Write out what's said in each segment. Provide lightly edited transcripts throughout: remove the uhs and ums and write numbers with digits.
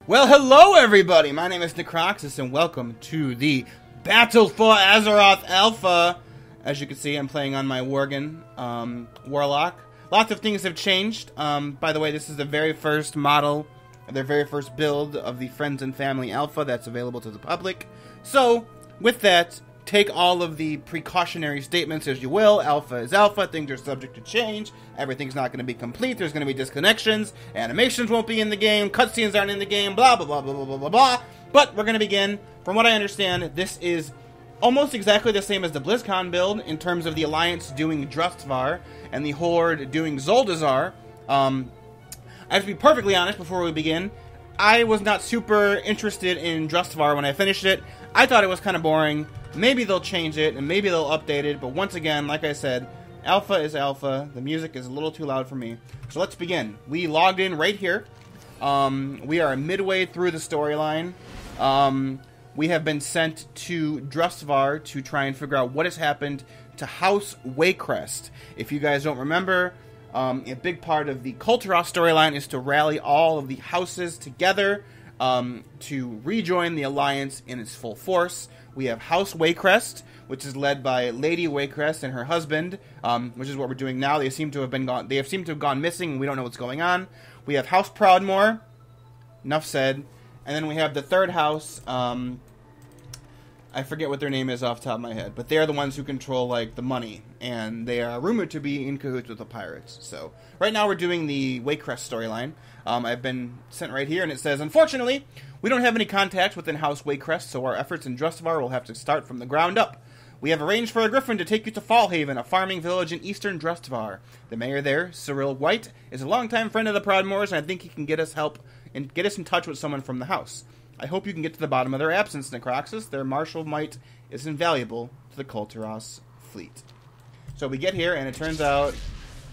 Well, hello everybody! My name is Necroxus and welcome to the Battle for Azeroth Alpha. As you can see, I'm playing on my Worgen Warlock. Lots of things have changed. By the way, this is the very first model, their very first build of the Friends and Family Alpha that's available to the public. So, with that, take all of the precautionary statements as you will. Alpha is alpha, things are subject to change, everything's not going to be complete, there's going to be disconnections, animations won't be in the game, cutscenes aren't in the game, blah blah blah blah blah blah blah blah. But we're going to begin. From what I understand, this is almost exactly the same as the BlizzCon build in terms of the Alliance doing Drustvar and the Horde doing Zuldazar. I have to be perfectly honest before we begin. I was not super interested in Drustvar when I finished it. I thought it was kind of boring. Maybe they'll change it, and maybe they'll update it, but once again, like I said, alpha is alpha. The music is a little too loud for me. So let's begin. We logged in right here. We are midway through the storyline. We have been sent to Drustvar to try and figure out what has happened to House Waycrest. If you guys don't remember, a big part of the Kul Tiras storyline is to rally all of the houses together to rejoin the Alliance in its full force. We have House Waycrest, which is led by Lady Waycrest and her husband, which is what we're doing now. They seem to have been gone. They have seemed to have gone missing, and we don't know what's going on. We have House Proudmoore. Enough said. And then we have the third house. I forget what their name is off the top of my head, but they are the ones who control like the money, and they are rumored to be in cahoots with the pirates. So right now we're doing the Waycrest storyline. I've been sent right here, and it says, unfortunately, we don't have any contact within House Waycrest, so our efforts in Drustvar will have to start from the ground up. We have arranged for a griffin to take you to Fallhaven, a farming village in eastern Drustvar. The mayor there, Cyril White, is a longtime friend of the Proudmoores, and I think he can get us help and get us in touch with someone from the house. I hope you can get to the bottom of their absence, Necroxus. Their martial might is invaluable to the Kul Tiras fleet. So we get here, and it turns out,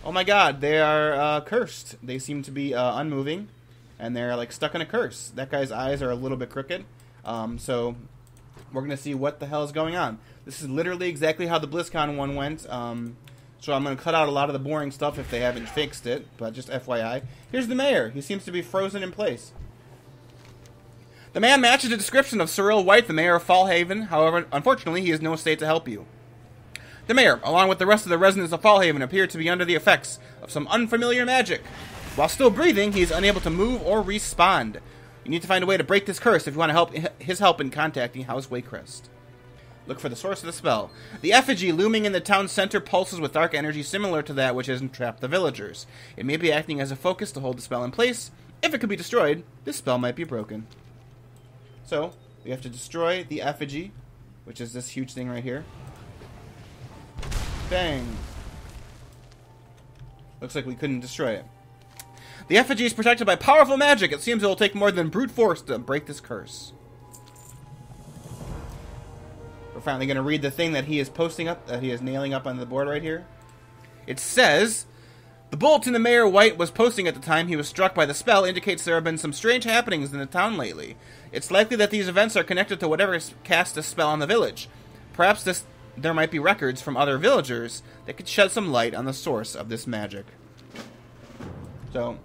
oh my god, they are cursed. They seem to be unmoving, and they're like stuck in a curse. That guy's eyes are a little bit crooked, so we're going to see what the hell is going on. This is literally exactly how the BlizzCon one went, so I'm going to cut out a lot of the boring stuff if they haven't fixed it, but just FYI. Here's the mayor. He seems to be frozen in place. The man matches the description of Cyril White, the mayor of Fallhaven. However, unfortunately, he is in no state to help you. The mayor, along with the rest of the residents of Fallhaven, appear to be under the effects of some unfamiliar magic. While still breathing, he is unable to move or respond. You need to find a way to break this curse if you want to help his help in contacting House Waycrest. Look for the source of the spell. The effigy looming in the town center pulses with dark energy similar to that which has entrapped the villagers. It may be acting as a focus to hold the spell in place. If it could be destroyed, this spell might be broken. So, we have to destroy the effigy, which is this huge thing right here. Bang. Looks like we couldn't destroy it. The effigy is protected by powerful magic. It seems it will take more than brute force to break this curse. We're finally going to read the thing that he is posting up, that he is nailing up on the board right here. It says, the bulletin the Mayor White was posting at the time he was struck by the spell indicates there have been some strange happenings in the town lately. It's likely that these events are connected to whatever cast a spell on the village. Perhaps there might be records from other villagers that could shed some light on the source of this magic. So,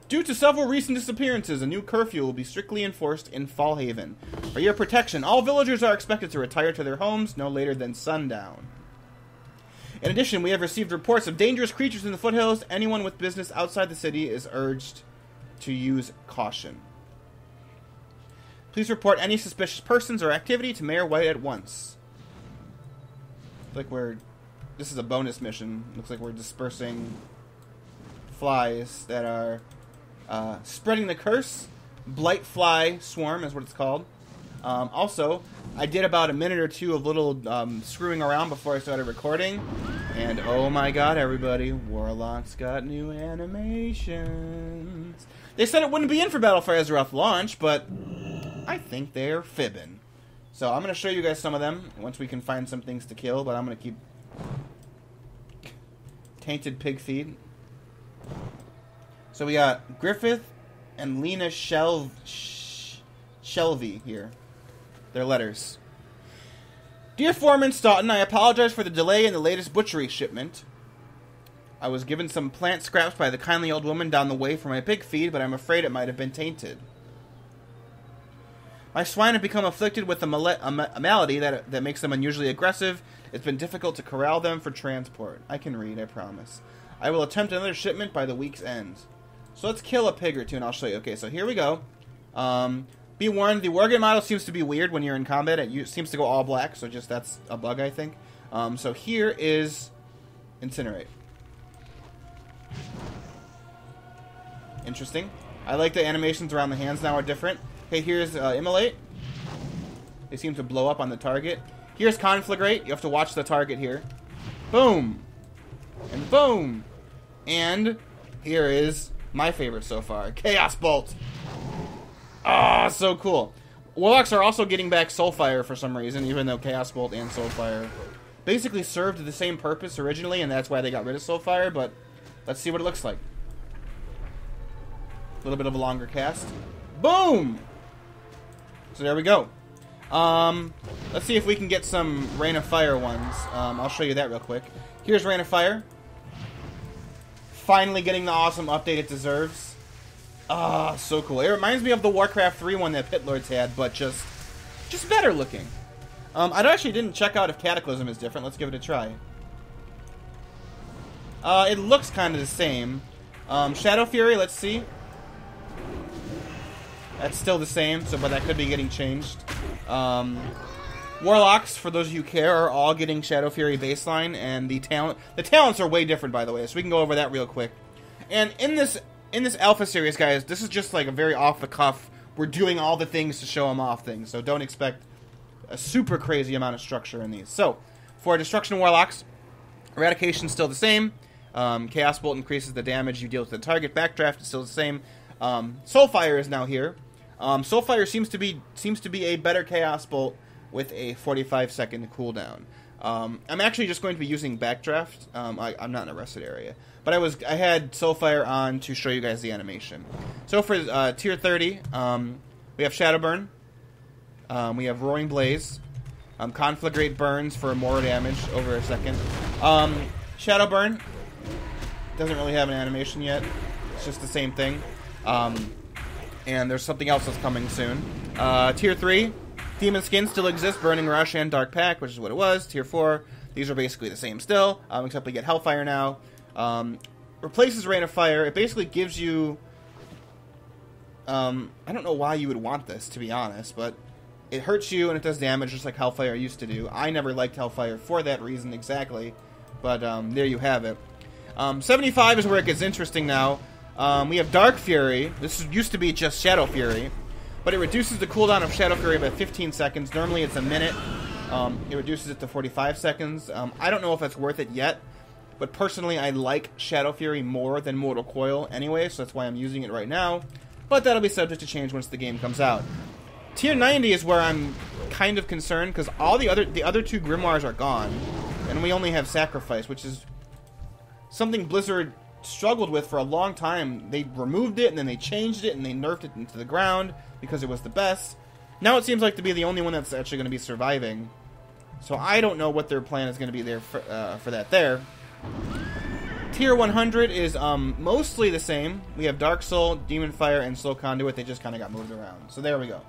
due to several recent disappearances, a new curfew will be strictly enforced in Fallhaven. For your protection, all villagers are expected to retire to their homes no later than sundown. In addition, we have received reports of dangerous creatures in the foothills. Anyone with business outside the city is urged to use caution. Please report any suspicious persons or activity to Mayor White at once. This is a bonus mission. Looks like we're dispersing flies that are spreading the curse. Blight fly swarm is what it's called. Also, I did about a minute or two of little screwing around before I started recording. And oh my god, everybody, Warlock's got new animations. They said it wouldn't be in for Battle for Azeroth launch, but I think they're fibbing. So I'm going to show you guys some of them once we can find some things to kill, but I'm going to keep tainted pig feet. So we got Griffith and Lena Shelvey here. Their letters. Dear Foreman Stoughton, I apologize for the delay in the latest butchery shipment. I was given some plant scraps by the kindly old woman down the way for my pig feed, but I'm afraid it might have been tainted. My swine have become afflicted with a malady that makes them unusually aggressive. It's been difficult to corral them for transport. I can read, I promise. I will attempt another shipment by the week's end. So let's kill a pig or two, and I'll show you. Okay, so here we go. Be warned, the Worgen model seems to be weird when you're in combat. It seems to go all black, so just that's a bug, I think. So here is Incinerate. Interesting. I like the animations around the hands now are different. Okay, here's Immolate. They seem to blow up on the target. Here's Conflagrate. You have to watch the target here. Boom. And boom. And here is my favorite so far. Chaos Bolt. Ah, so cool. Warlocks are also getting back Soulfire for some reason, even though Chaos Bolt and Soulfire basically served the same purpose originally, and that's why they got rid of Soulfire, but let's see what it looks like. A little bit of a longer cast. Boom! So there we go. Let's see if we can get some Rain of Fire ones. I'll show you that real quick. Here's Rain of Fire. Finally getting the awesome update it deserves. Ah, so cool. It reminds me of the Warcraft 3 one that Pit Lords had, but just better looking. I actually didn't check out if Cataclysm is different. Let's give it a try. It looks kind of the same. Shadow Fury, let's see. That's still the same, but that could be getting changed. Warlocks, for those of you who care, are all getting Shadow Fury baseline, and the talents are way different, by the way, so we can go over that real quick. And in this alpha series, guys, this is just like a very off-the-cuff, we're doing all the things to show them off things, so don't expect a super crazy amount of structure in these. So, for Destruction Warlocks, Eradication's still the same. Chaos Bolt increases the damage you deal to the target. Backdraft is still the same. Soulfire is now here. Soulfire seems to be a better Chaos Bolt with a 45-second cooldown. I'm actually just going to be using Backdraft. I'm not in a rested area, but I had Soulfire on to show you guys the animation. So for tier 30, we have Shadowburn. We have Roaring Blaze. Conflagrate burns for more damage over a second. Shadowburn doesn't really have an animation yet. It's just the same thing. And there's something else that's coming soon. Tier 3, Demon Skin still exists, Burning Rush and Dark Pack, which is what it was. Tier 4, these are basically the same still, except we get Hellfire now. Replaces Rain of Fire. It basically gives you... I don't know why you would want this, to be honest, but it hurts you and it does damage just like Hellfire used to do. I never liked Hellfire for that reason exactly, but there you have it. 75 is where it gets interesting now. We have Dark Fury. This used to be just Shadow Fury, but it reduces the cooldown of Shadow Fury by 15 seconds. Normally it's a minute. It reduces it to 45 seconds. I don't know if that's worth it yet, but personally I like Shadow Fury more than Mortal Coil anyway, so that's why I'm using it right now. But that'll be subject to change once the game comes out. Tier 90 is where I'm kind of concerned, because all the other two Grimoires are gone, and we only have Sacrifice, which is something Blizzard struggled with for a long time. They removed it, and then they changed it, and they nerfed it into the ground because it was the best. Now it seems like to be the only one that's actually going to be surviving. So I don't know what their plan is going to be there for that there. Tier 100 is mostly the same. We have Dark Soul, Demon Fire, and Slow Conduit. They just kind of got moved around. So there we go.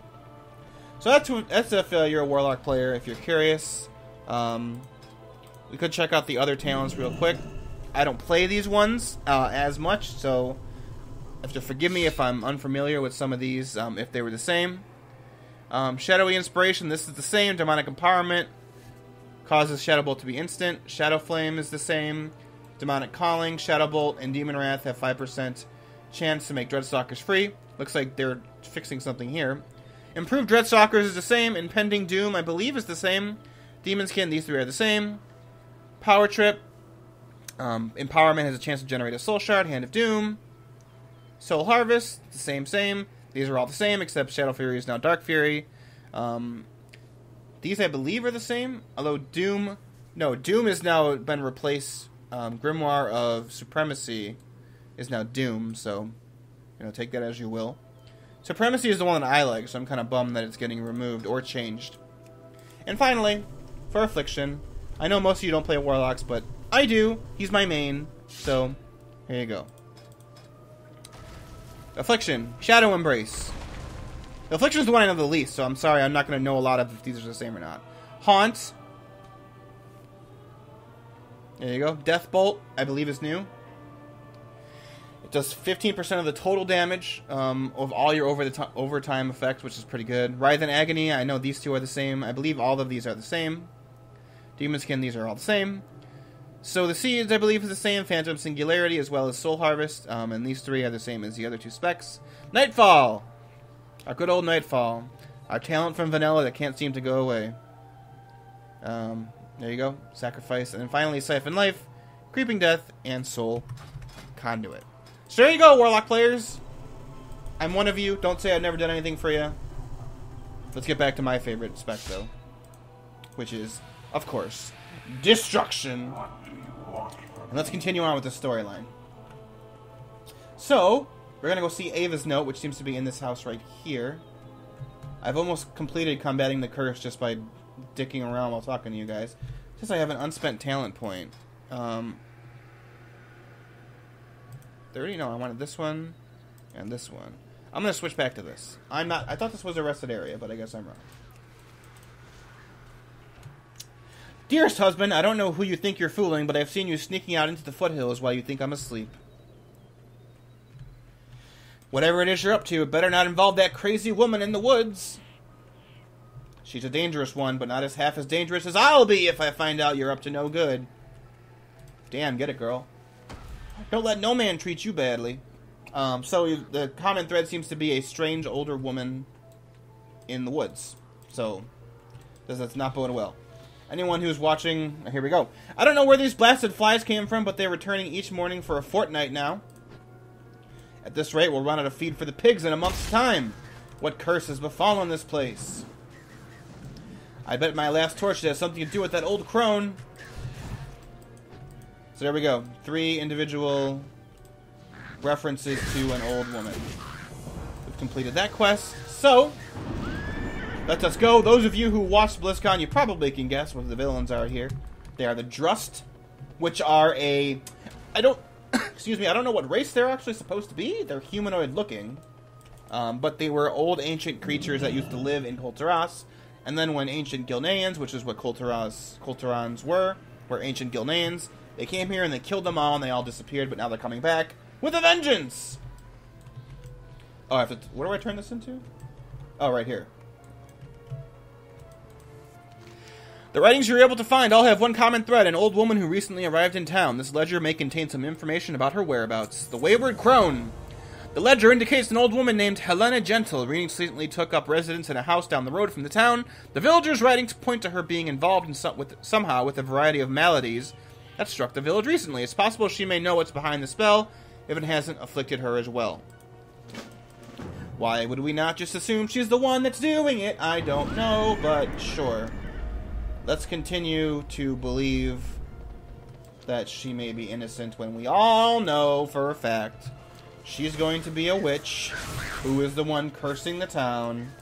So that's if you're a Warlock player, if you're curious. We could check out the other talents real quick. I don't play these ones as much, so you have to forgive me if I'm unfamiliar with some of these, if they were the same. Shadowy Inspiration, this is the same. Demonic Empowerment causes Shadow Bolt to be instant. Shadow Flame is the same. Demonic Calling, Shadow Bolt, and Demon Wrath have 5% chance to make Dreadstalkers free. Looks like they're fixing something here. Improved Dreadstalkers is the same. Impending Doom, I believe, is the same. Demon Skin, these three are the same. Power Trip. Empowerment has a chance to generate a Soul Shard. Hand of Doom. Soul Harvest, the same. These are all the same, except Shadow Fury is now Dark Fury. These, I believe, are the same. Although Doom has now been replaced. Grimoire of Supremacy is now Doom, so take that as you will. Supremacy is the one that I like, so I'm kind of bummed that it's getting removed or changed. And finally, for Affliction, I know most of you don't play Warlocks, but I do. He's my main, so here you go. Affliction, Shadow Embrace. The Affliction is the one I know the least, so I'm sorry, I'm not going to know a lot of if these are the same or not. Haunt. There you go. Death Bolt, I believe, is new. It does 15% of the total damage of all your overtime effects, which is pretty good. Writhe and Agony, I know these two are the same. I believe all of these are the same. Demon Skin, these are all the same. So the Seeds, I believe, is the same. Phantom Singularity, as well as Soul Harvest. And these three are the same as the other two specs. Nightfall! Our good old Nightfall. Our talent from Vanilla that can't seem to go away. There you go. Sacrifice. And then finally, Siphon Life, Creeping Death, and Soul Conduit. So there you go, Warlock players. I'm one of you. Don't say I've never done anything for you. Let's get back to my favorite spec, though. Which is, of course, Destruction. And let's continue on with the storyline. So, we're going to go see Ava's note, which seems to be in this house right here. I've almost completed combating the curse just by dicking around while talking to you guys. Since I have an unspent talent point. 30? No, I wanted this one and this one. I'm going to switch back to this. I thought this was a rested area, but I guess I'm wrong. Dearest husband, I don't know who you think you're fooling, but I've seen you sneaking out into the foothills while you think I'm asleep. Whatever it is you're up to, it better not involve that crazy woman in the woods. She's a dangerous one, but not half as dangerous as I'll be if I find out you're up to no good. Damn, get it, girl. Don't let no man treat you badly. So the common thread seems to be a strange older woman in the woods. So, that's not boding well. Anyone who's watching, here we go. I don't know where these blasted flies came from, but they're returning each morning for a fortnight now. At this rate, we'll run out of feed for the pigs in a month's time. What curse has befallen this place? I bet my last torch has something to do with that old crone. So there we go. 3 individual references to an old woman. We've completed that quest. So, let us go. Those of you who watched BlizzCon, you probably can guess what the villains are here. They are the Drust, which are excuse me, I don't know what race they're actually supposed to be. They're humanoid looking. But they were old ancient creatures that used to live in Kul Tiras. And then when ancient Gilneans, which is what Kul Tirans were ancient Gilneans, they came here and they killed them all and they all disappeared, but now they're coming back with a vengeance! Oh, I have to... Where do I turn this into? Oh, right here. The writings you're able to find all have one common thread, an old woman who recently arrived in town. This ledger may contain some information about her whereabouts. The Wayward Crone. The ledger indicates an old woman named Helena Gentle recently took up residence in a house down the road from the town. The villagers' writings point to her being involved in somehow with a variety of maladies that struck the village recently. It's possible she may know what's behind the spell, if it hasn't afflicted her as well. Why would we not just assume she's the one that's doing it? I don't know, but sure. Let's continue to believe that she may be innocent when we all know for a fact she's going to be a witch who is the one cursing the town.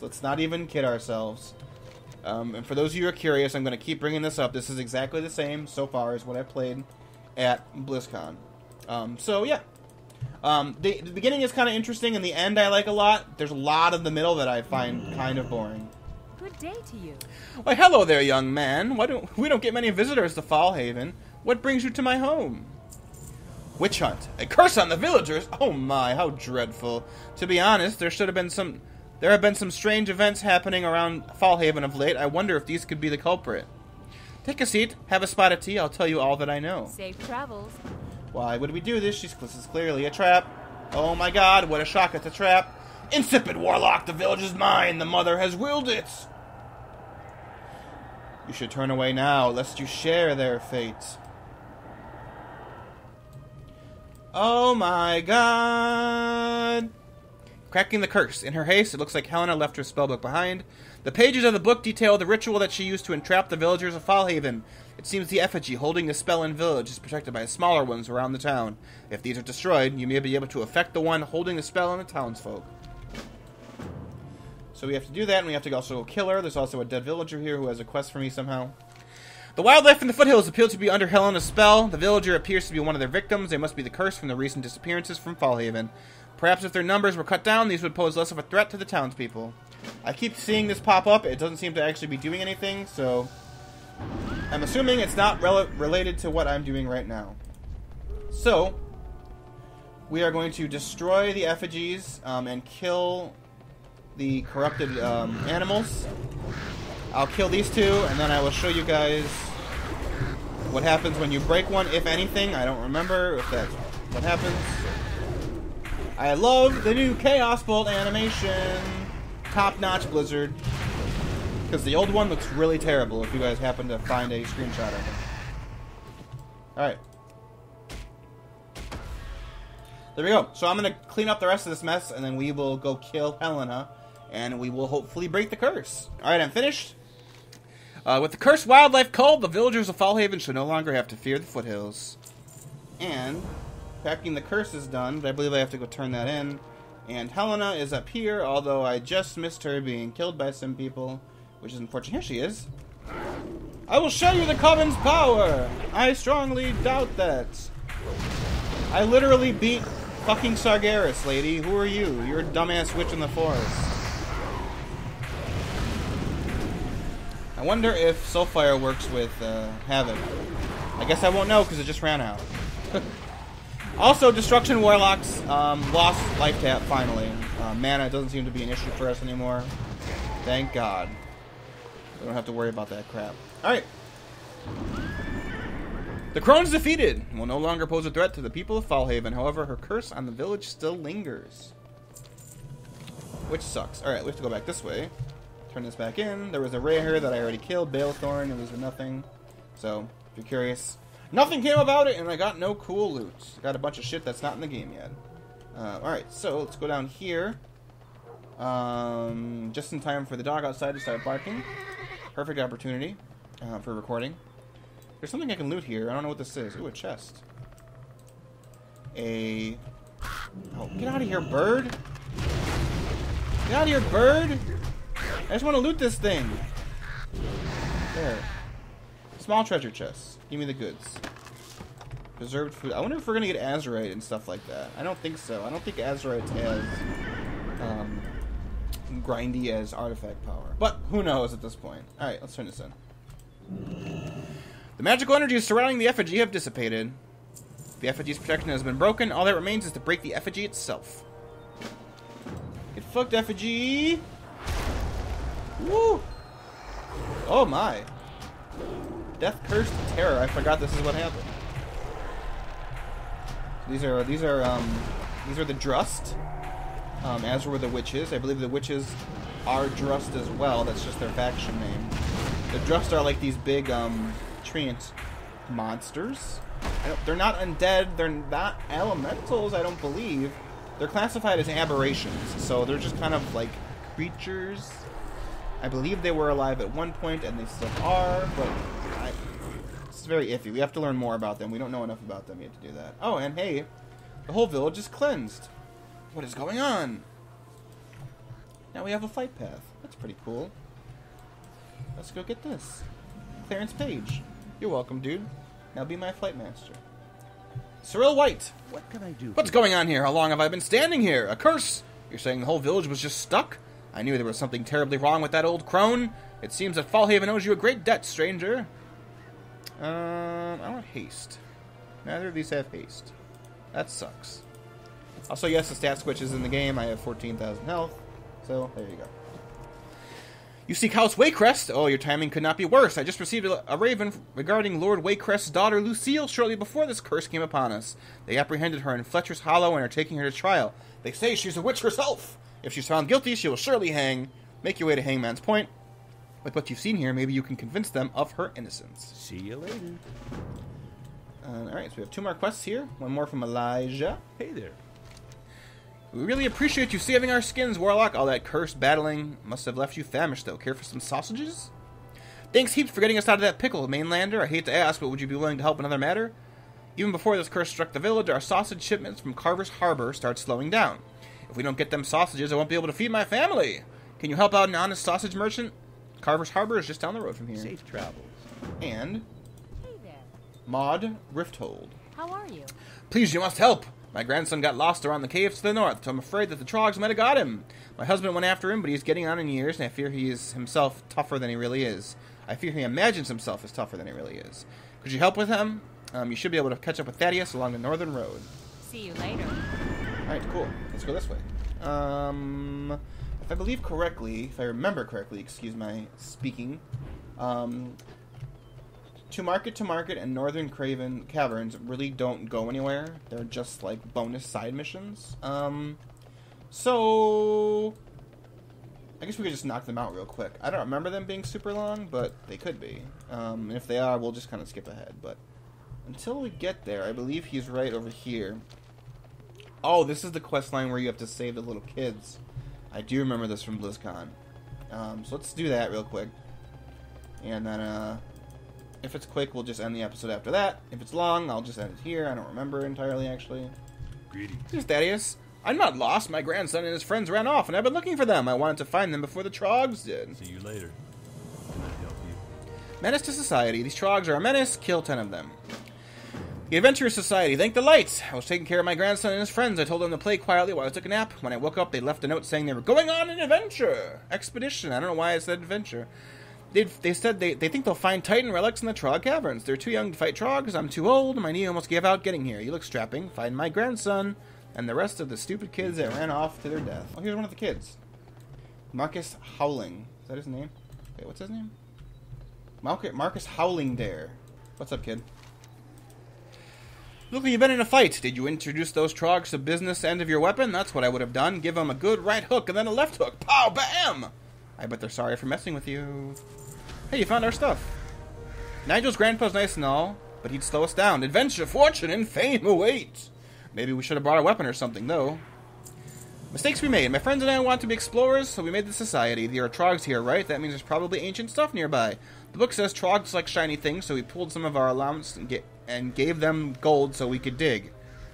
Let's not even kid ourselves. And for those of you who are curious, I'm going to keep bringing this up. This is exactly the same so far as what I played at BlizzCon. So, yeah. The beginning is kind of interesting, and the end I like a lot. There's a lot of the middle that I find kind of boring. Good day to you. Why, hello there, young man. We don't get many visitors to Fallhaven. What brings you to my home? Witch hunt. A curse on the villagers? Oh my, how dreadful. To be honest, there have been some strange events happening around Fallhaven of late. I wonder if these could be the culprit. Take a seat, have a spot of tea, I'll tell you all that I know. Safe travels. Why would we do this? This is clearly a trap. Oh my god, what a shock, it's a trap. Insipid warlock, the village is mine, the mother has willed it. You should turn away now, lest you share their fate. Oh my god. Cracking the curse. In her haste, it looks like Helena left her spellbook behind. The pages of the book detail the ritual that she used to entrap the villagers of Fallhaven. It seems the effigy holding the spell in village is protected by smaller ones around the town. If these are destroyed, you may be able to affect the one holding the spell on the townsfolk. So we have to do that, and we have to also kill her. There's also a dead villager here who has a quest for me somehow. The wildlife in the foothills appear to be under Helena's spell. The villager appears to be one of their victims. They must be the curse from the recent disappearances from Fallhaven. Perhaps if their numbers were cut down, these would pose less of a threat to the townspeople. I keep seeing this pop up. It doesn't seem to actually be doing anything, so I'm assuming it's not related to what I'm doing right now. So, we are going to destroy the effigies and kill the corrupted animals. I'll kill these two, and then I will show you guys what happens when you break one, if anything. I don't remember if that's what happens. I love the new Chaos Bolt animation. Top-notch Blizzard. Because the old one looks really terrible if you guys happen to find a screenshot of it. Alright. There we go. So I'm going to clean up the rest of this mess, and then we will go kill Helena, and we will hopefully break the curse. Alright, I'm finished. With the cursed wildlife culled, the villagers of Fallhaven should no longer have to fear the foothills. And packing the curse is done, but I believe I have to go turn that in. And Helena is up here, although I just missed her being killed by some people, which is unfortunate. Here she is. I will show you the Coven's power! I strongly doubt that. I literally beat fucking Sargeras, lady. Who are you? You're a dumbass witch in the forest. I wonder if Soulfire works with Havoc. I guess I won't know because it just ran out. Also, Destruction Warlocks lost life tap finally. Mana doesn't seem to be an issue for us anymore. Thank God. We don't have to worry about that crap. Alright. The Crone's defeated. Will no longer pose a threat to the people of Fallhaven. However, her curse on the village still lingers. Which sucks. Alright, we have to go back this way. Turn this back in. There was a ray here that I already killed. Balethorn. It was a nothing. So, if you're curious. Nothing came about it, and I got no cool loot. I got a bunch of shit that's not in the game yet. Alright, so let's go down here. Just in time for the dog outside to start barking. Perfect opportunity for recording. There's something I can loot here. I don't know what this is. Ooh, a chest. Oh, get out of here, bird! Get out of here, bird! I just want to loot this thing. There. Small treasure chests. Give me the goods. Preserved food. I wonder if we're going to get Azerite and stuff like that. I don't think so. I don't think Azerite's as grindy as artifact power. But who knows at this point. Alright, let's turn this in. The magical energies surrounding the effigy have dissipated. The effigy's protection has been broken. All that remains is to break the effigy itself. Get fucked, effigy! Woo! Oh my. Death, curse, terror. I forgot this is what happened. These are the Drust, as were the witches. I believe the witches are Drust as well. That's just their faction name. The Drust are like these big treant monsters. They're not undead. They're not elementals. I don't believe. They're classified as aberrations, so they're just kind of like creatures. I believe they were alive at one point, and they still are, but it's very iffy. We have to learn more about them. We don't know enough about them yet to do that. Oh, and hey, the whole village is cleansed. What is going on? Now we have a flight path. That's pretty cool. Let's go get this. Clarence Page. You're welcome, dude. Now be my flight master. Cyril White. What can I do? What's going on here? How long have I been standing here? A curse? You're saying the whole village was just stuck? I knew there was something terribly wrong with that old crone. It seems that Fallhaven owes you a great debt, stranger. I want haste. Neither of these have haste. That sucks. Also, yes, the stat switch is in the game. I have 14,000 health. So, there you go. You seek House Waycrest? Oh, your timing could not be worse. I just received a raven regarding Lord Waycrest's daughter, Lucille, shortly before this curse came upon us. They apprehended her in Fletcher's Hollow and are taking her to trial. They say she's a witch herself. If she's found guilty, she will surely hang. Make your way to Hangman's Point. With what you've seen here, maybe you can convince them of her innocence. See you later. Alright, so we have 2 more quests here. One more from Elijah. Hey there. We really appreciate you saving our skins, Warlock. All that cursed battling must have left you famished, though. Care for some sausages? Thanks heaps for getting us out of that pickle, Mainlander. I hate to ask, but would you be willing to help another matter? Even before this curse struck the village, our sausage shipments from Carver's Harbor started slowing down. If we don't get them sausages, I won't be able to feed my family. Can you help out an honest sausage merchant? Carver's Harbor is just down the road from here. Safe travels. And Hey there. Maud Rifthold. How are you? Please, you must help. My grandson got lost around the caves to the north, so I'm afraid that the Trogs might have got him. My husband went after him, but he's getting on in years, and I fear he is himself tougher than he really is. I fear he imagines himself as tougher than he really is. Could you help with him? You should be able to catch up with Thaddeus along the northern road. See you later. Alright, cool. Let's go this way. If I believe correctly, if I remember correctly, excuse my speaking, to market and Northern Craven Caverns really don't go anywhere. They're just like bonus side missions. So I guess we could just knock them out real quick. I don't remember them being super long, but they could be. And if they are, we'll just kind of skip ahead. But until we get there, I believe he's right over here. Oh, this is the quest line where you have to save the little kids. I do remember this from BlizzCon. So let's do that real quick. And then, if it's quick, we'll just end the episode after that. If it's long, I'll just end it here. I don't remember entirely, actually. Greetings. Here's Thaddeus. I'm not lost. My grandson and his friends ran off, and I've been looking for them. I wanted to find them before the Trogs did. See you later. Can I help you? Menace to society. These Trogs are a menace. Kill 10 of them. The Adventurers Society. Thank the lights. I was taking care of my grandson and his friends. I told them to play quietly while I took a nap. When I woke up, they left a note saying they were going on an adventure. Expedition. I don't know why I said adventure. They said they think they'll find Titan relics in the Trog Caverns. They're too young to fight Trogs. I'm too old. My knee almost gave out getting here. You look strapping. Find my grandson and the rest of the stupid kids that ran off to their death. Oh, here's one of the kids. Marcus Howling. Is that his name? Wait, what's his name? Marcus Howling Dare. What's up, kid? Look, you've been in a fight. Did you introduce those Trogs to business end of your weapon? That's what I would have done. Give them a good right hook and then a left hook. Pow! Bam! I bet they're sorry for messing with you. Hey, you found our stuff. Nigel's grandpa's nice and all, but he'd slow us down. Adventure, fortune, and fame await. Maybe we should have brought a weapon or something, though. Mistakes we made. My friends and I want to be explorers, so we made the society. There are Trogs here, right? That means there's probably ancient stuff nearby. The book says Trogs like shiny things, so we pulled some of our allowance and gave them gold so we could dig.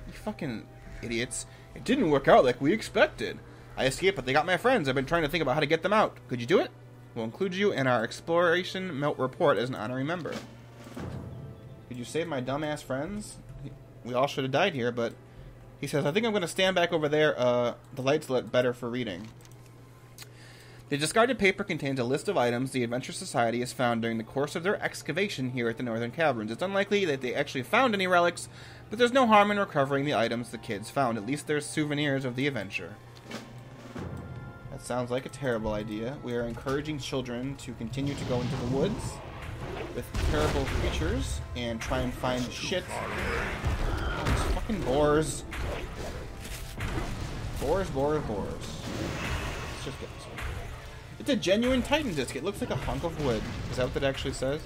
You fucking idiots. It didn't work out like we expected. I escaped, but they got my friends. I've been trying to think about how to get them out. Could you do it? We'll include you in our exploration report as an honorary member. Could you save my dumbass friends? We all should have died here, but he says, I think I'm going to stand back over there. The lights lit better for reading. The discarded paper contains a list of items the Adventure Society has found during the course of their excavation here at the Northern Caverns. It's unlikely that they actually found any relics, but there's no harm in recovering the items the kids found. At least they're souvenirs of the adventure. That sounds like a terrible idea. We are encouraging children to continue to go into the woods with terrible creatures and try and find shit. Oh, these fucking boars. Boars. Let's just get this one. It's a genuine Titan disc. It looks like a hunk of wood. Is that what it actually says?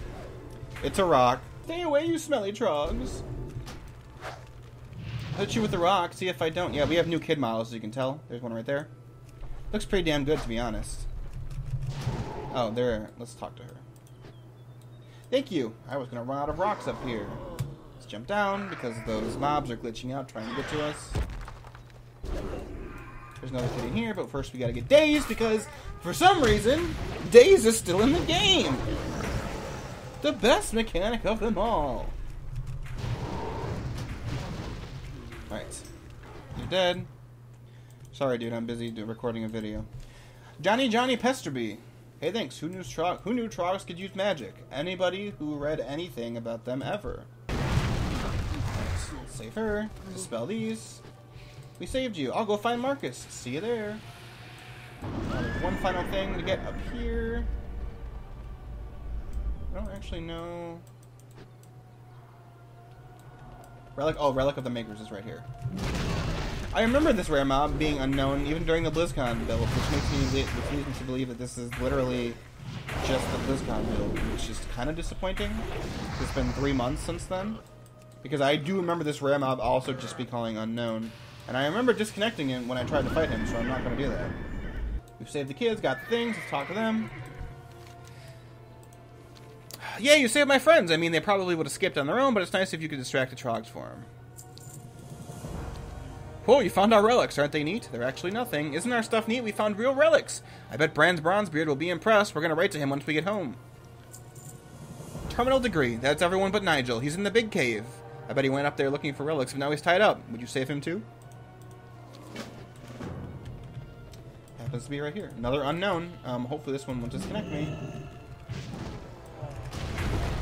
It's a rock. Stay away, you smelly Trogs. Hit you with the rock. See if I don't. Yeah, we have new kid models, as you can tell. There's one right there. Looks pretty damn good, to be honest. Oh, there. Let's talk to her. Thank you. I was going to run out of rocks up here. Let's jump down because those mobs are glitching out trying to get to us. There's another kid in here, but first we got to get Daze because, for some reason, Daze is still in the game. The best mechanic of them all. Alright. You're dead. Sorry, dude, I'm busy recording a video. Johnny Pesterby. Hey, thanks. Who knew Trogs could use magic? Anybody who read anything about them ever. Let's save her. Dispel these. We saved you. I'll go find Marcus. See you there. Now, there's one final thing to get up here. I don't actually know. Relic of the Makers is right here. I remember this rare mob being unknown even during the BlizzCon build, which leads me to believe that this is literally just the BlizzCon build, which is kind of disappointing. It's been 3 months since then. Because I do remember this rare mob also just be calling unknown. And I remember disconnecting him when I tried to fight him, so I'm not going to do that. We've saved the kids, got the things, let's talk to them. Yeah, you saved my friends. I mean, they probably would have skipped on their own, but it's nice if you could distract the Trogs for them. Whoa, you found our relics. Aren't they neat? They're actually nothing. Isn't our stuff neat? We found real relics. I bet Brand's Bronzebeard will be impressed. We're going to write to him once we get home. Terminal degree. That's everyone but Nigel. He's in the big cave. I bet he went up there looking for relics, but now he's tied up. Would you save him too? Happens to be right here. Another unknown. Hopefully this one will disconnect me.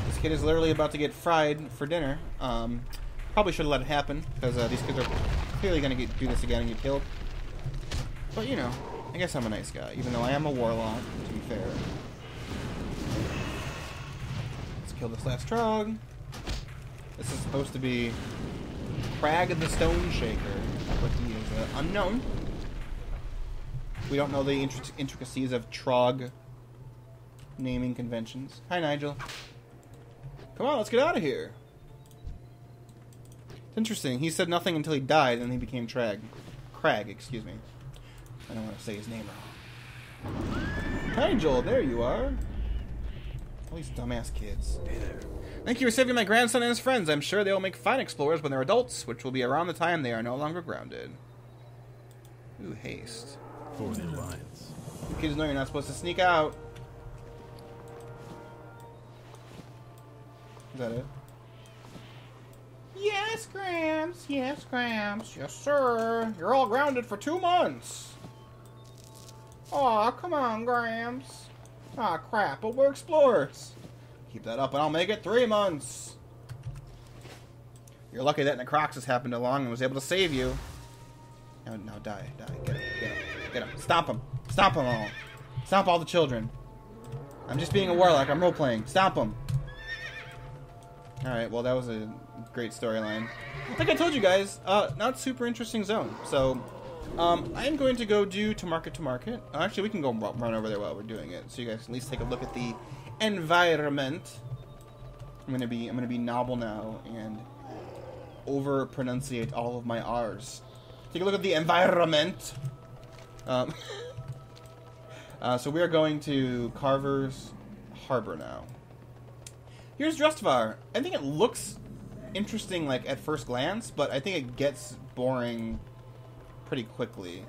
This kid is literally about to get fried for dinner. Probably should have let it happen, because these kids are clearly going to do this again and get killed. But, you know, I guess I'm a nice guy, even though I am a warlock, to be fair. Let's kill this last trog. This is supposed to be Crag of the Stone Shaker, but he is unknown. We don't know the intricacies of trog naming conventions. Hi, Nigel. Come on, let's get out of here. It's interesting. He said nothing until he died, and he became Crag, excuse me. I don't want to say his name wrong. Nigel, there you are. All these dumbass kids. Hey there. Thank you for saving my grandson and his friends. I'm sure they will make fine explorers when they're adults, which will be around the time they are no longer grounded. Ooh, haste. For the Alliance. You kids know you're not supposed to sneak out. Is that it? Yes, Gramps. Yes, Gramps. Yes, sir. You're all grounded for 2 months. Aw, come on, Gramps. Aw, crap, but we're explorers. Keep that up and I'll make it 3 months. You're lucky that Necroxus happened along and was able to save you. Now die. Get him. Stomp him. Stomp them all. Stomp all the children. I'm just being a warlock. I'm role-playing. Stomp them. Alright, well that was a great storyline. Like I told you guys, not super interesting zone. So, I'm going to go do to market. Actually, we can go run over there while we're doing it, so you guys can at least take a look at the environment. I'm gonna be novel now and over pronunciate all of my R's. Take a look at the environment. So we are going to Carver's Harbor now. Here's Drustvar. I think it looks interesting, like at first glance, but I think it gets boring pretty quickly.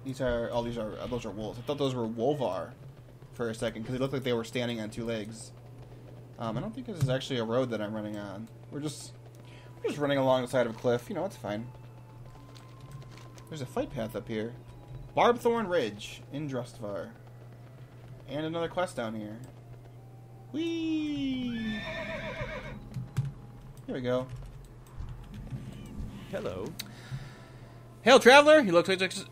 Those are wolves. I thought those were Wolvar for a second because they looked like they were standing on 2 legs. I don't think this is actually a road that I'm running on. We're just running along the side of a cliff. You know, it's fine. There's a fight path up here. Barbthorn Ridge in Drustvar. And another quest down here. Whee! Here we go. Hello. Hail, traveler! You look like just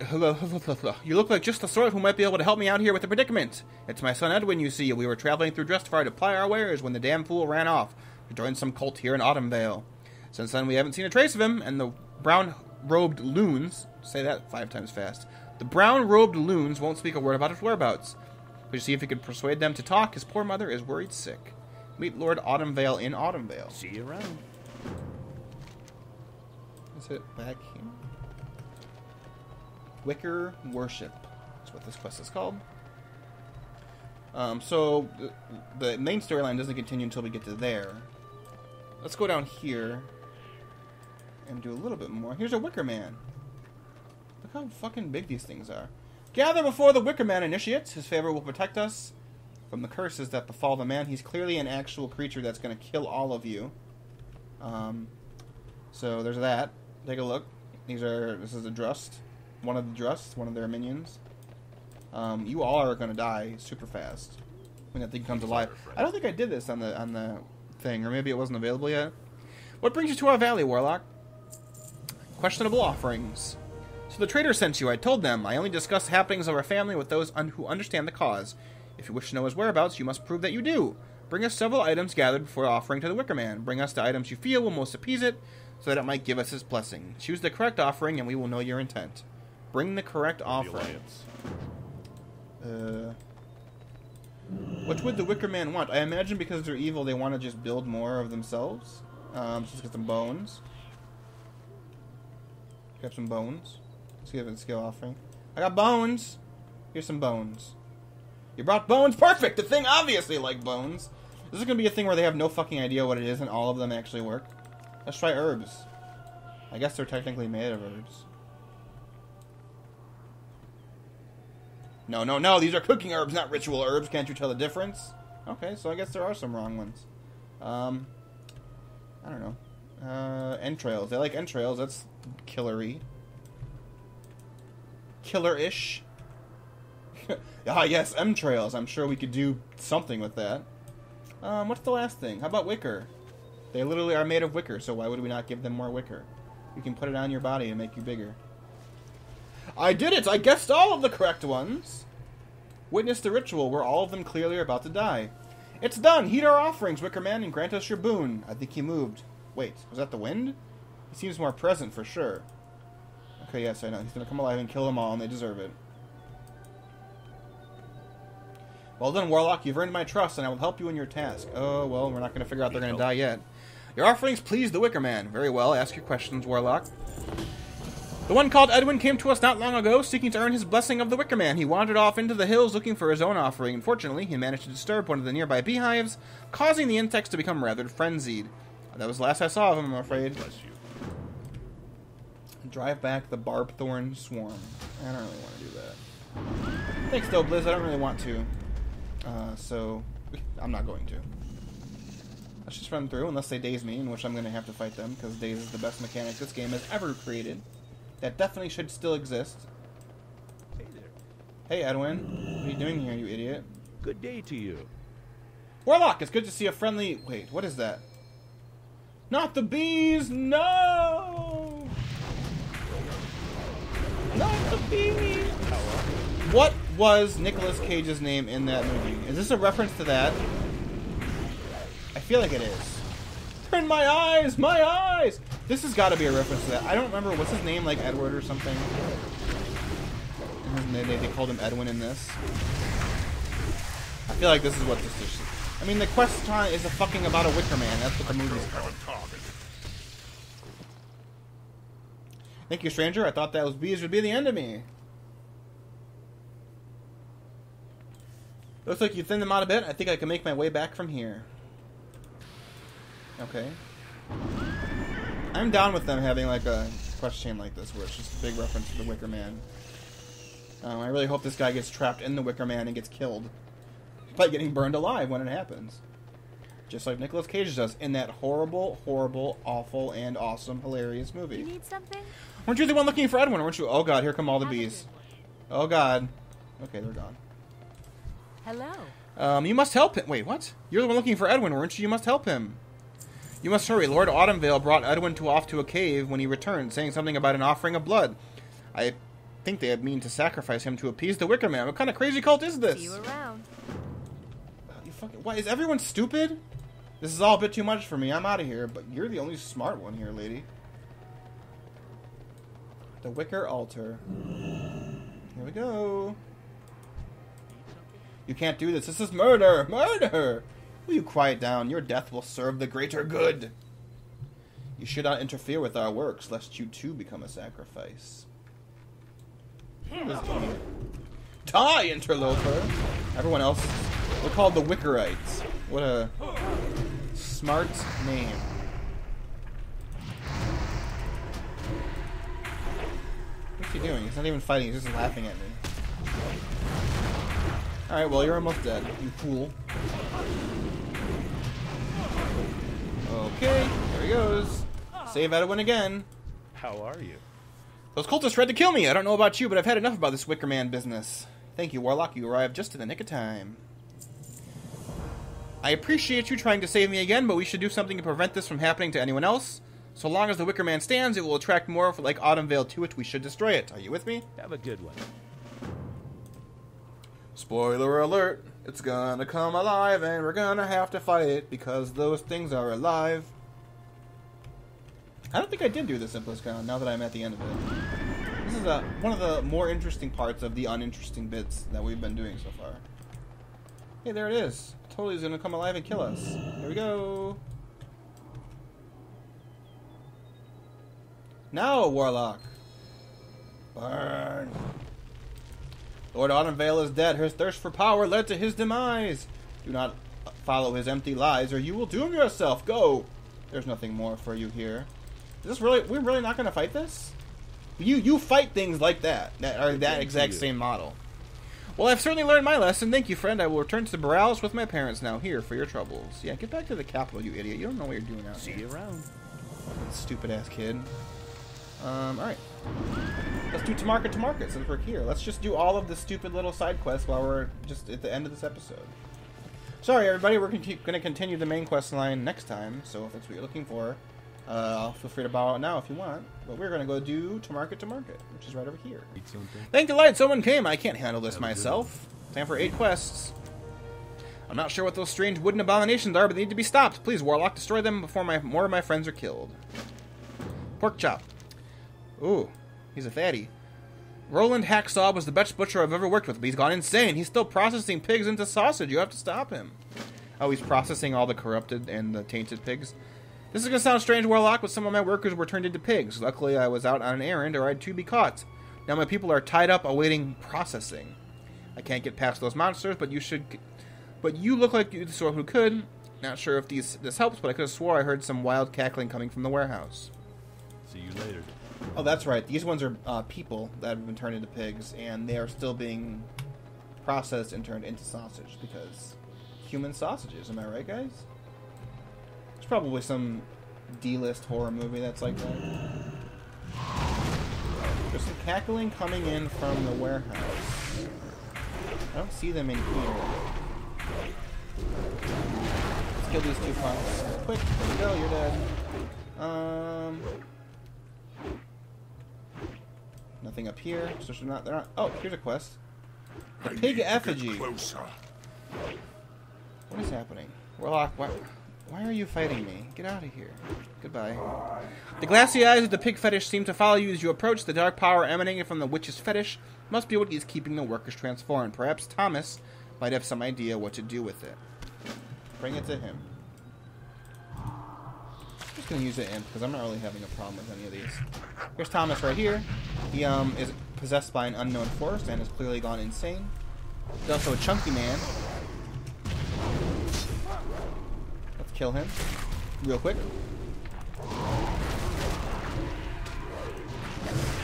the sort who might be able to help me out here with the predicament. It's my son Edwin, you see. We were traveling through Drustvar to ply our wares when the damn fool ran off to join some cult here in Autumnvale. Since then, we haven't seen a trace of him, and the brown-robed loons... Say that 5 times fast. The brown-robed loons won't speak a word about his whereabouts. Would you see if you could persuade them to talk? His poor mother is worried sick. Meet Lord Autumnvale in Autumnvale. See you around. Is it back here? Wicker Worship. That's what this quest is called. So, the main storyline doesn't continue until we get to there. Let's go down here and do a little bit more. Here's a Wicker Man. Look how fucking big these things are. Gather before the Wicker Man initiates. His favor will protect us from the curses that befall the man. He's clearly an actual creature that's going to kill all of you. So there's that. Take a look. This is a Drust. One of the Drusts, one of their minions. You all are going to die super fast when that thing comes alive. I don't think I did this on the thing, or maybe it wasn't available yet. What brings you to our valley, Warlock? Questionable offerings. So the trader sent you. I told them. I only discuss happenings of our family with those who understand the cause. If you wish to know his whereabouts, you must prove that you do. Bring us several items gathered before offering to the Wicker Man. Bring us the items you feel will most appease it, so that it might give us his blessing. Choose the correct offering, and we will know your intent. Bring the correct offering. What would the Wicker Man want? I imagine because they're evil, they want to just build more of themselves. So let's get some bones. Grab some bones. Let's give it a skill offering. I got bones. Here's some bones. You brought bones? Perfect! The thing obviously liked bones. This is going to be a thing where they have no fucking idea what it is and all of them actually work. Let's try herbs. I guess they're technically made of herbs. No. These are cooking herbs, not ritual herbs. Can't you tell the difference? Okay, so I guess there are some wrong ones. I don't know. Entrails. They like entrails. That's killery. Killer-ish. Ah, yes, entrails. I'm sure we could do something with that. What's the last thing? How about wicker? They literally are made of wicker, so why would we not give them more wicker? You can put it on your body and make you bigger. I did it! I guessed all of the correct ones! Witness the ritual where all of them clearly are about to die. It's done! Heed our offerings, Wicker Man, and grant us your boon. I think he moved. Wait, was that the wind? He seems more present for sure. Okay, yes, I know. He's gonna come alive and kill them all, and they deserve it. Well done, Warlock. You've earned my trust, and I will help you in your task. Oh, well, we're not gonna figure out they're gonna die yet. Your offerings please the Wicker Man. Very well. Ask your questions, Warlock. The one called Edwin came to us not long ago, seeking to earn his blessing of the Wicker Man. He wandered off into the hills looking for his own offering. Unfortunately, he managed to disturb one of the nearby beehives, causing the insects to become rather frenzied. That was the last I saw of him, I'm afraid. Bless you. Drive back the Barbthorn Swarm. I don't really want to do that. Thanks, though, Blizz. I don't really want to. So, I'm not going to. Let's just run through, unless they daze me, in which I'm going to have to fight them, because daze is the best mechanic this game has ever created. That definitely should still exist. Hey there. Hey, Edwin. What are you doing here, you idiot? Good day to you. Warlock, it's good to see a friendly... Wait, what is that? Not the bees! No! Not the bees! What was Nicolas Cage's name in that movie? Is this a reference to that? I feel like it is. Turn my eyes! My eyes! This has got to be a reference to that. I don't remember. What's his name? Like Edward or something? And they called him Edwin in this. I feel like this is what this is. I mean, the quest time is fucking about a Wicker Man. That's what the movie's called. Thank you, stranger. I thought those bees would be the end of me. Looks like you thinned them out a bit. I think I can make my way back from here. Okay. I'm down with them having like a quest chain like this, where it's just a big reference to the Wicker Man. I really hope this guy gets trapped in the Wicker Man and gets killed by getting burned alive when it happens. Just like Nicolas Cage does in that horrible, horrible, awful, and awesome, hilarious movie. You need something? Weren't you the one looking for Edwin, weren't you? Oh god, here come all the bees. Oh god. Okay, they're gone. Hello. You must help him. Wait, what? You're the one looking for Edwin, weren't you? You must help him. You must hurry. Lord Autumnvale brought Edwin off to a cave when he returned, saying something about an offering of blood. I think they mean to sacrifice him to appease the Wicker Man. What kind of crazy cult is this? See you around. You fucking... What, is everyone stupid? This is all a bit too much for me. I'm out of here, but you're the only smart one here, lady. The Wicker Altar. Here we go. You can't do this. This is murder! Murder! Will you quiet down? Your death will serve the greater good. You should not interfere with our works, lest you too become a sacrifice. Die, interloper! Everyone else, we're called the Wickerites. What a smart name. What's he doing? He's not even fighting, he's just laughing at me. Alright, well, you're almost dead, you fool. Okay, there he goes. Save Edwin again. How are you? Those cultists tried to kill me. I don't know about you, but I've had enough about this Wicker Man business. Thank you, Warlock. You arrived just in the nick of time. I appreciate you trying to save me again, but we should do something to prevent this from happening to anyone else. So long as the Wicker Man stands, it will attract more like Autumnvale to it. We should destroy it. Are you with me? Have a good one. Spoiler alert. It's gonna come alive, and we're gonna have to fight it, because those things are alive. I don't think I did do the simplest ground, now that I'm at the end of it. This is one of the more interesting parts of the uninteresting bits that we've been doing so far. Hey, there it is. Totally is gonna come alive and kill us. Here we go. Now, Warlock. Burn. Lord Autumnvale is dead. His thirst for power led to his demise. Do not follow his empty lies, or you will doom yourself. Go. There's nothing more for you here. Is this really? We're really not going to fight this? You fight things like that are that exact same model. Well, I've certainly learned my lesson. Thank you, friend. I will return to Borealis with my parents now. Here for your troubles. Yeah, get back to the capital, you idiot. You don't know what you're doing out See here. you around. Stupid ass kid. Alright. Let's do to market since we're here. Let's just do all of the stupid little side quests while we're just at the end of this episode. Sorry, everybody. We're going to continue the main quest line next time. So if that's what you're looking for, feel free to bow out now if you want. But we're going to go do to market, which is right over here. Eat something. Thank the light, someone came. I can't handle this myself. Time for 8 quests. I'm not sure what those strange wooden abominations are, but they need to be stopped. Please, Warlock, destroy them before more of my friends are killed. Pork chop. Ooh, he's a fatty. Roland Hacksaw was the best butcher I've ever worked with, but he's gone insane. He's still processing pigs into sausage. You have to stop him. Oh, he's processing all the corrupted and the tainted pigs. This is going to sound strange, Warlock, but some of my workers were turned into pigs. Luckily, I was out on an errand, or I'd too be caught. Now my people are tied up awaiting processing. I can't get past those monsters, but you look like you're the sort who could. Not sure if this helps, but I could have swore I heard some wild cackling coming from the warehouse. See you later. Oh, that's right. These ones are people that have been turned into pigs, and they are still being processed and turned into sausage, because human sausages. Am I right, guys? There's probably some D-list horror movie that's like that. There's some cackling coming in from the warehouse. I don't see them in here. Let's kill these 2 punks. Quick, there you go, you're dead. Nothing up here. So they're not. Oh, here's a quest. The pig effigy. What is happening? Warlock, why are you fighting me? Get out of here. Goodbye. The glassy eyes of the pig fetish seem to follow you as you approach. The dark power emanating from the witch's fetish must be what is keeping the workers transformed. Perhaps Thomas might have some idea what to do with it. Bring it to him. I'm just going to use it in, because I'm not really having a problem with any of these. Here's Thomas right here. He is possessed by an unknown force and has clearly gone insane. He's also a chunky man. Let's kill him real quick.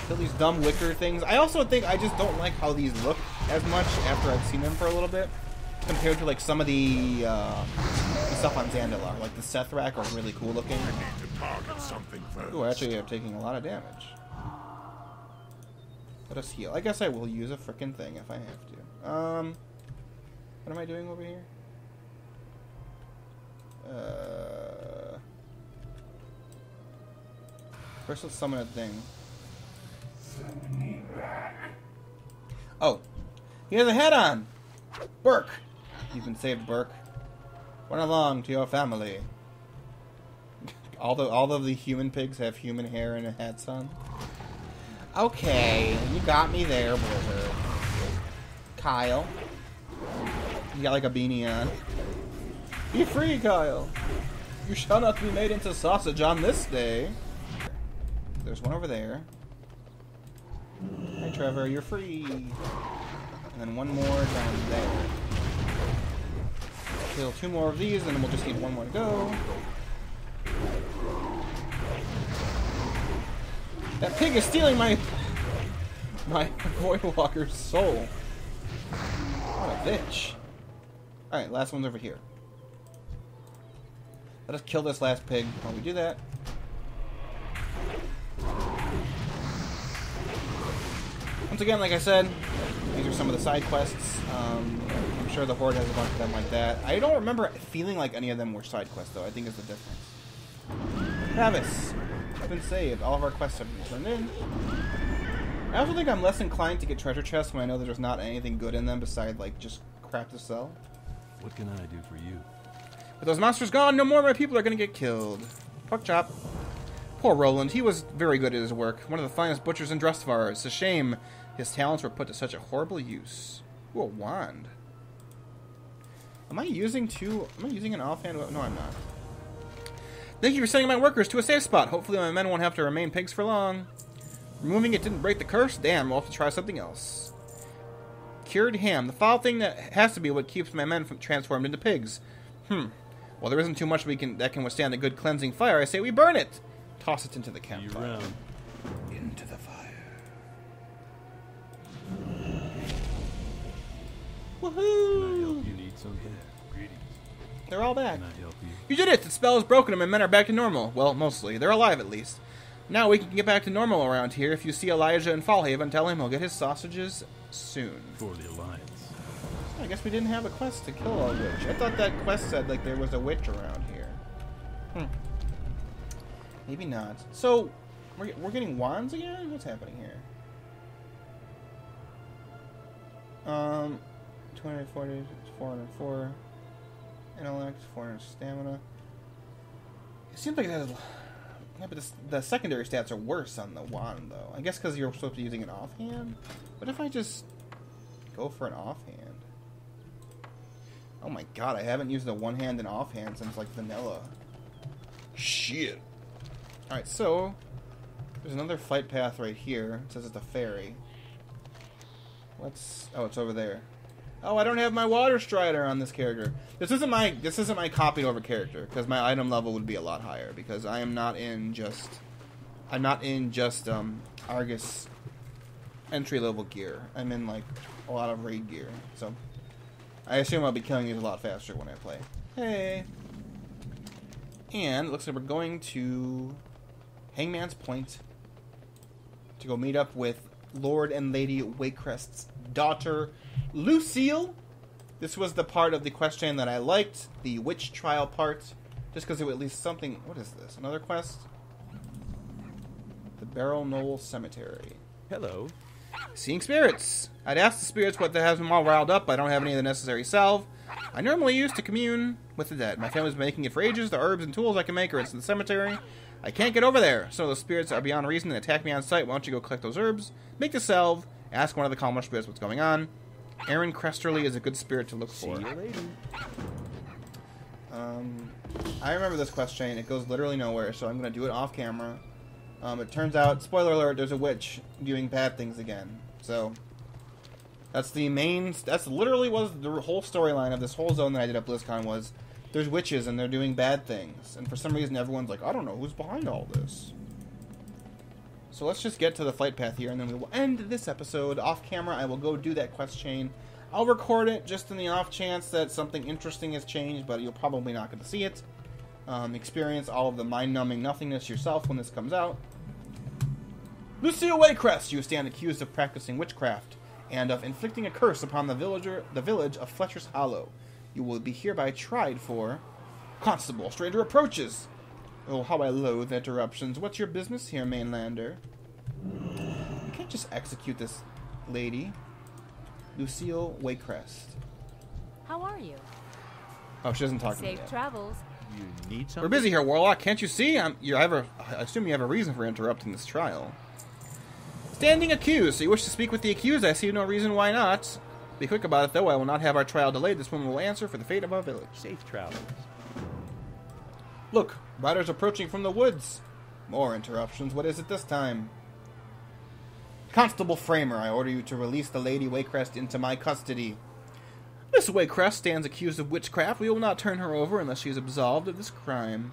Kill these dumb wicker things. I also think I just don't like how these look as much after I've seen them for a little bit, compared to like some of the stuff on Zandalar. Like the Sethrak are really cool looking. Ooh, actually I'm taking a lot of damage. Let us heal. I guess I will use a frickin' thing if I have to. What am I doing over here? First let's summon a thing. Oh, he has a head on! Burke! You've been saved, Burke. Run along to your family. All of the human pigs have human hair and hats on. Okay, you got me there, Blizzard. Kyle. You got like a beanie on. Be free, Kyle! You shall not be made into sausage on this day. There's one over there. Hi, Trevor, you're free. And then one more down there. Kill 2 more of these, and then we'll just need 1 more to go. That pig is stealing my Voidwalker's soul. What a bitch. Alright, last one's over here. Let us kill this last pig while we do that. Once again, like I said, these are some of the side quests. I'm sure the Horde has a bunch of them like that. I don't remember feeling like any of them were side quests, though. I think it's the difference. Travis, I've been saved. All of our quests have been turned in. I also think I'm less inclined to get treasure chests when I know that there's not anything good in them besides, like, just crap to sell. What can I do for you? With those monsters gone, no more of my people are going to get killed. Pork chop. Poor Roland. He was very good at his work. One of the finest butchers in Drustvar. It's a shame his talents were put to such a horrible use. Ooh, a wand. Am I using an offhand weapon? No, I'm not. Thank you for sending my workers to a safe spot. Hopefully my men won't have to remain pigs for long. Removing it didn't break the curse? Damn, we'll have to try something else. Cured ham. The foul thing that has to be what keeps my men from transformed into pigs. Well, there isn't too much that can withstand a good cleansing fire. I say we burn it. Toss it into the campfire. Into the fire. Can I Woohoo! help you? Need something? Greetings. They're all back. Can I help you? You did it! The spell is broken and my men are back to normal. Well, mostly. They're alive, at least. Now we can get back to normal around here. If you see Elijah in Fallhaven, tell him he'll get his sausages soon. For the Alliance. I guess we didn't have a quest to kill a witch. I thought that quest said, like, there was a witch around here. Maybe not. So, we're getting wands again? What's happening here? 240, 404 intellect, 400 stamina. It seems like it has... Yeah, but the secondary stats are worse on the wand, though. I guess because you're supposed to be using an offhand? What if I just go for an offhand? Oh my god, I haven't used the one-hand and offhand since, like, vanilla. Shit. Alright, so... There's another flight path right here. It says it's a ferry. Let's... Oh, it's over there. Oh, I don't have my water strider on this character. This isn't my copied over character, because my item level would be a lot higher, because I am not in just... I'm not in just, Argus entry-level gear. I'm in, like, a lot of raid gear, so... I assume I'll be killing these a lot faster when I play. Hey! And it looks like we're going to Hangman's Point to go meet up with Lord and Lady Waycrest's daughter, Lucille. This was the part of the quest chain that I liked, the witch trial part, just because it was at least something... What is this? Another quest? The Barrel Knoll Cemetery. Hello. Seeing spirits. I'd ask the spirits what has them all riled up, but I don't have any of the necessary salve I normally use to commune with the dead. My family's been making it for ages. The herbs and tools I can make are in the cemetery. I can't get over there. Some of those spirits are beyond reason and attack me on sight. Why don't you go collect those herbs? Make the salve. Ask one of the calmer spirits what's going on. Aaron Cresterly is a good spirit to look for. See you later. I remember this quest chain. It goes literally nowhere, so I'm going to do it off camera. It turns out, spoiler alert, there's a witch doing bad things again. So, that's literally was the whole storyline of this whole zone that I did at BlizzCon was, there's witches and they're doing bad things. And for some reason everyone's like, I don't know who's behind all this. So let's just get to the flight path here and then we will end this episode. Off camera, I will go do that quest chain. I'll record it just in the off chance that something interesting has changed, but you're probably not going to see it. Experience all of the mind-numbing nothingness yourself when this comes out. Lucille Waycrest, you stand accused of practicing witchcraft and of inflicting a curse upon the village of Fletcher's Hollow. You will be hereby tried for... Constable, stranger approaches! Oh, how I loathe interruptions. What's your business here, mainlander? You can't just execute this lady. Lucille Waycrest. How are you? Oh, she doesn't talk to me Safe yet. travels. You need something? We're busy here, Warlock. Can't you see? I assume you have a reason for interrupting this trial. Standing accused. So you wish to speak with the accused? I see no reason why not. Be quick about it, though. I will not have our trial delayed. This woman will answer for the fate of our village. Safe travels. Look, riders approaching from the woods. More interruptions. What is it this time? Constable Framer, I order you to release the Lady Waycrest into my custody. Miss Waycrest stands accused of witchcraft. We will not turn her over unless she is absolved of this crime.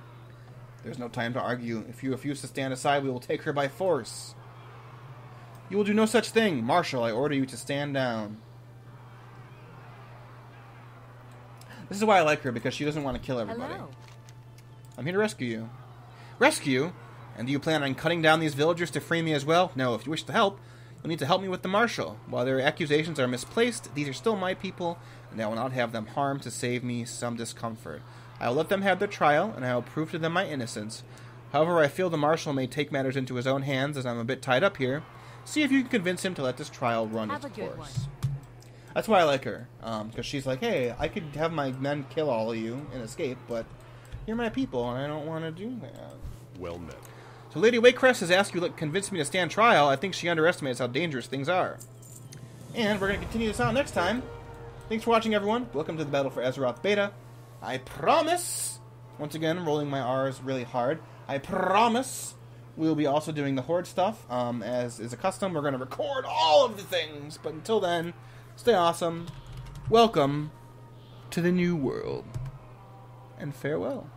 There's no time to argue. If you refuse to stand aside, we will take her by force. You will do no such thing. Marshal, I order you to stand down. This is why I like her, because she doesn't want to kill everybody. Hello. I'm here to rescue you. Rescue? And do you plan on cutting down these villagers to free me as well? No, if you wish to help, you'll need to help me with the Marshal. While their accusations are misplaced, these are still my people, and I will not have them harmed to save me some discomfort. I will let them have their trial, and I will prove to them my innocence. However, I feel the Marshal may take matters into his own hands, as I'm a bit tied up here. See if you can convince him to let this trial run its course. That's why I like her, because she's like, hey, I could have my men kill all of you and escape, but you're my people, and I don't want to do that. Well met. So Lady Waycrest has asked you to convince me to stand trial. I think she underestimates how dangerous things are. And we're going to continue this on next time. Thanks for watching, everyone. Welcome to the Battle for Azeroth Beta. I promise, once again, rolling my R's really hard, I promise we will be also doing the Horde stuff. As is a custom, we're going to record all of the things. But until then, stay awesome. Welcome to the new world. And farewell.